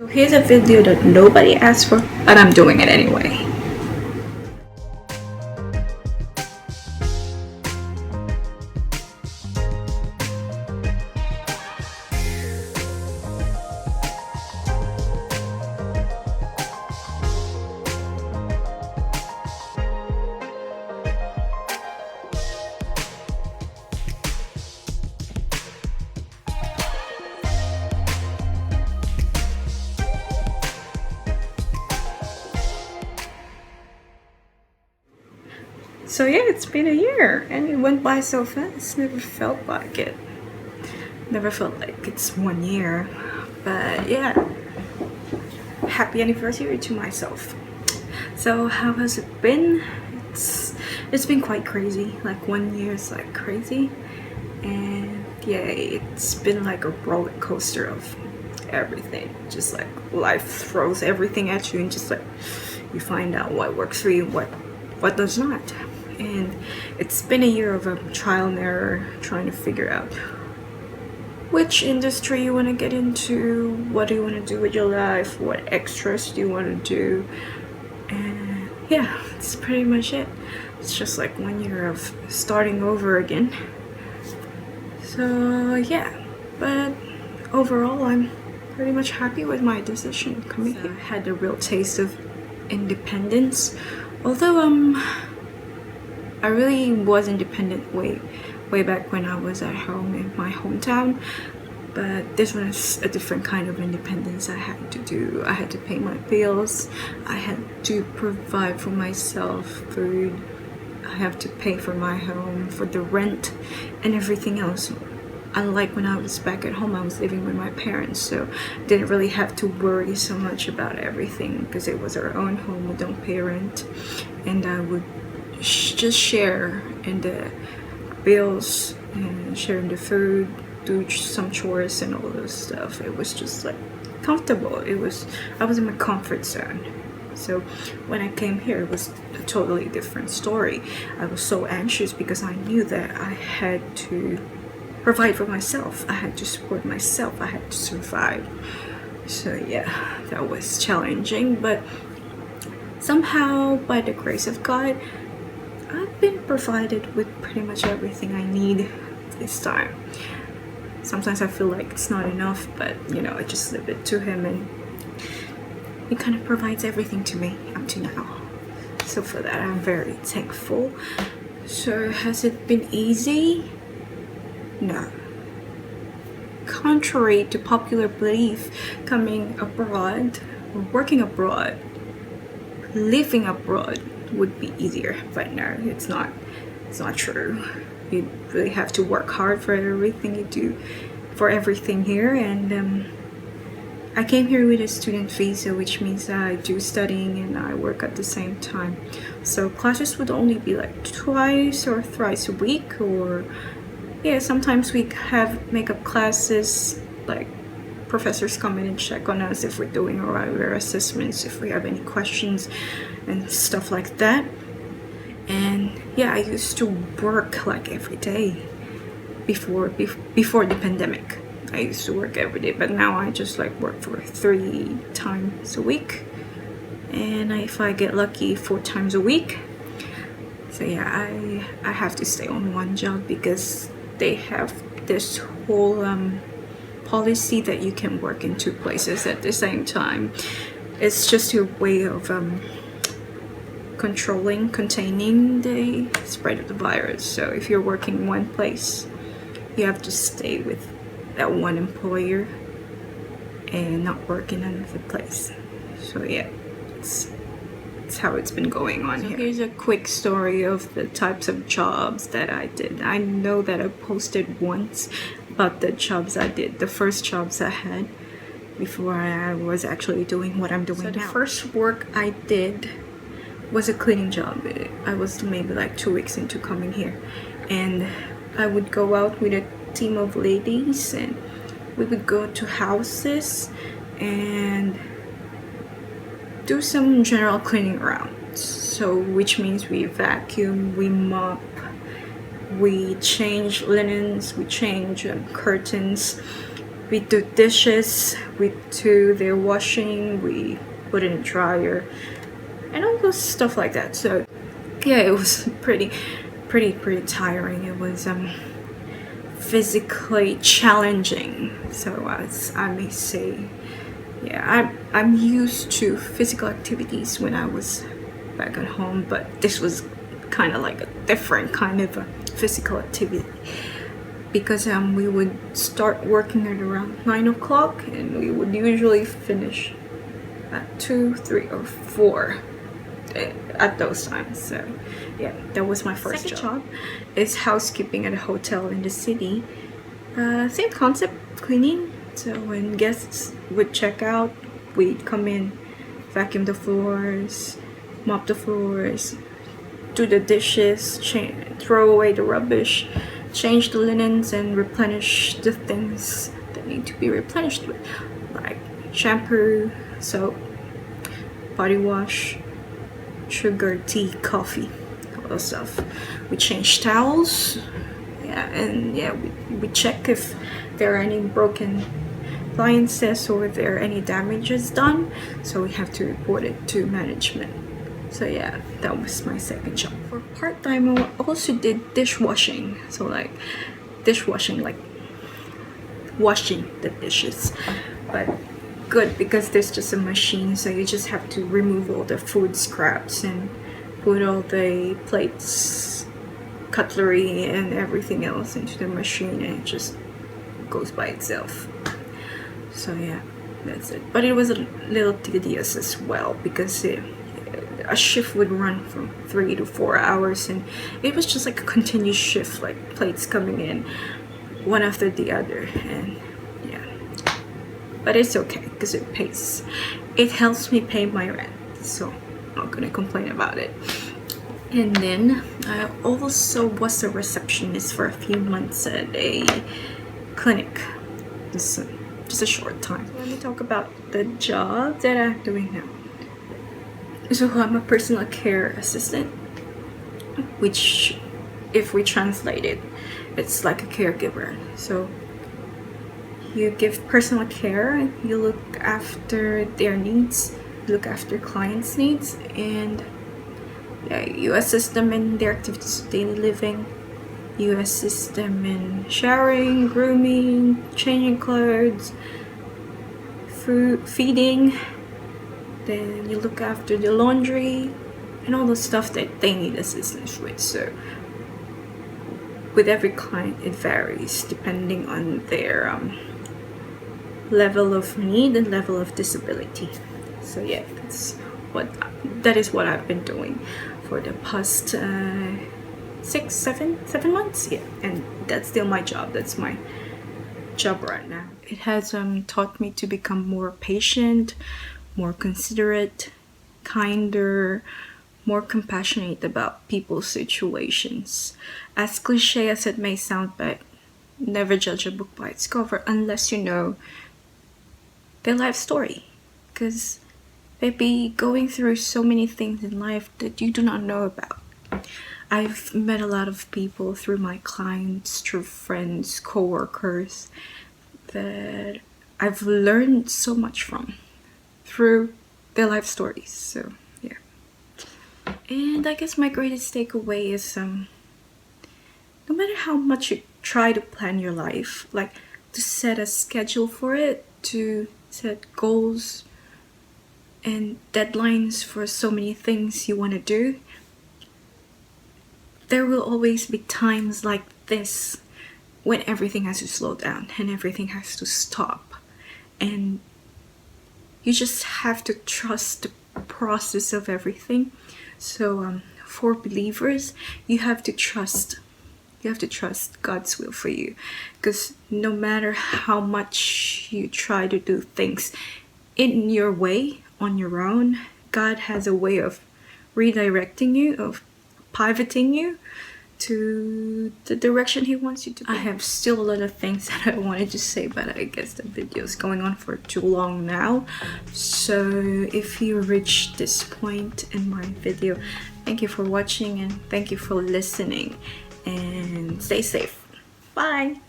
Here's a video that nobody asked for, but I'm doing it anyway. So yeah, it's been a year and it went by so fast. Never felt like it. Never felt like it's 1 year. But yeah, happy anniversary to myself. So how has it been? It's been quite crazy. Like 1 year is like crazy. And yeah, it's been like a roller coaster of everything. Just like life throws everything at you and just like you find out what works for you, what does not. And it's been a year of a trial and error, trying to figure out which industry you want to get into, what do you want to do with your life, what extras do you want to do, and yeah, it's pretty much it. It's just like 1 year of starting over again. So yeah, but overall I'm pretty much happy with my decision coming here. I had a real taste of independence, although I really was independent way back when I was at home in my hometown, but this was a different kind of independence. I had to pay my bills, I had to provide for myself food, I have to pay for my home, for the rent and everything else. Unlike when I was back at home, I was living with my parents, so didn't really have to worry so much about everything because it was our own home. We don't pay rent, and I would just share in the bills and sharing the food, do some chores and all those stuff. It was just like comfortable. I was in my comfort zone. So when I came here, it was a totally different story. I was so anxious because I knew that I had to provide for myself, I had to support myself, I had to survive. So yeah, that was challenging, but somehow by the grace of God, I've been provided with pretty much everything I need this time. Sometimes I feel like it's not enough, but you know, I just leave it to Him and He kind of provides everything to me up to now. So for that, I'm very thankful. So has it been easy? No. Contrary to popular belief, coming abroad, or working abroad, living abroad would be easier, but no, it's not true. You really have to work hard for everything you do, for everything here. And I came here with a student visa, which means that I do studying and I work at the same time. So classes would only be like twice or thrice a week, or yeah, sometimes we have makeup classes, like professors come in and check on us if we're doing alright with our assessments, if we have any questions and stuff like that. And yeah, I used to work like every day before the pandemic. I used to work every day, but now I just like work for 3 times a week, and if I get lucky, 4 times a week. So yeah, I have to stay on one job because they have this whole policy that you can work in 2 places at the same time. It's just a way of containing the spread of the virus. So if you're working in one place, you have to stay with that one employer and not work in another place. So yeah, it's how it's been going on here. Here's a quick story of the types of jobs that I did. I know that I posted once about the jobs I did, the first jobs I had before I was actually doing what I'm doing now. The first work I did was a cleaning job. I was maybe like 2 weeks into coming here, and I would go out with a team of ladies and we would go to houses and do some general cleaning around. So which means we vacuum, we mop, we change linens, we change curtains, we do dishes, we do their washing, we put it in the dryer, and all those stuff like that. So yeah, it was pretty tiring. It was physically challenging, so as I may say. Yeah, I'm used to physical activities when I was back at home, but this was kind of like a different kind of a physical activity, because we would start working at around 9 o'clock and we would usually finish at 2, 3, or 4 at those times. So yeah, that was my first job. It's housekeeping at a hotel in the city. Same concept, cleaning. So when guests would check out, we'd come in, vacuum the floors, mop the floors, do the dishes, throw away the rubbish, change the linens, and replenish the things that need to be replenished with, like shampoo, soap, body wash, sugar, tea, coffee, all that stuff. We change towels, yeah, and yeah, we check if there are any broken appliances or if there are any damages done, so we have to report it to management. So yeah, that was my second job. For part-time, I also did dishwashing. So like dishwashing, like washing the dishes, but good because there's just a machine, so you just have to remove all the food scraps and put all the plates, cutlery, and everything else into the machine, and it just goes by itself. So yeah, that's it. But it was a little tedious as well, because a shift would run from 3 to 4 hours, and it was just like a continuous shift, like plates coming in one after the other. And yeah, but it's okay because it helps me pay my rent, so I'm not gonna complain about it. And then I also was a receptionist for a few months at a clinic. Just a short time. So let me talk about the job that I'm doing now. So I'm a personal care assistant, which if we translate it, it's like a caregiver. So you give personal care, you look after their needs, you look after clients' needs, and yeah, you assist them in their activities of daily living. You assist them in showering, grooming, changing clothes, food, feeding. Then you look after the laundry and all the stuff that they need assistance with. So with every client, it varies depending on their level of need and level of disability. So yeah, that is what I've been doing for the past 7 months. Yeah, and that's still my job. That's my job right now. It has taught me to become more patient, more considerate, kinder, more compassionate about people's situations. As cliche as it may sound, but never judge a book by its cover unless you know their life story, because they be going through so many things in life that you do not know about. I've met a lot of people through my clients, through friends, co-workers, that I've learned so much from through their life stories. So yeah. And I guess my greatest takeaway is no matter how much you try to plan your life, like to set a schedule for it, to set goals and deadlines for so many things you want to do, there will always be times like this when everything has to slow down and everything has to stop, and you just have to trust the process of everything. So for believers, you have to trust God's will for you, because no matter how much you try to do things in your way on your own, God has a way of redirecting you, of pivoting you to the direction he wants you to be. I have still a lot of things that I wanted to say, but I guess the video is going on for too long now. So if you reached this point in my video, thank you for watching and thank you for listening, and stay safe. Bye.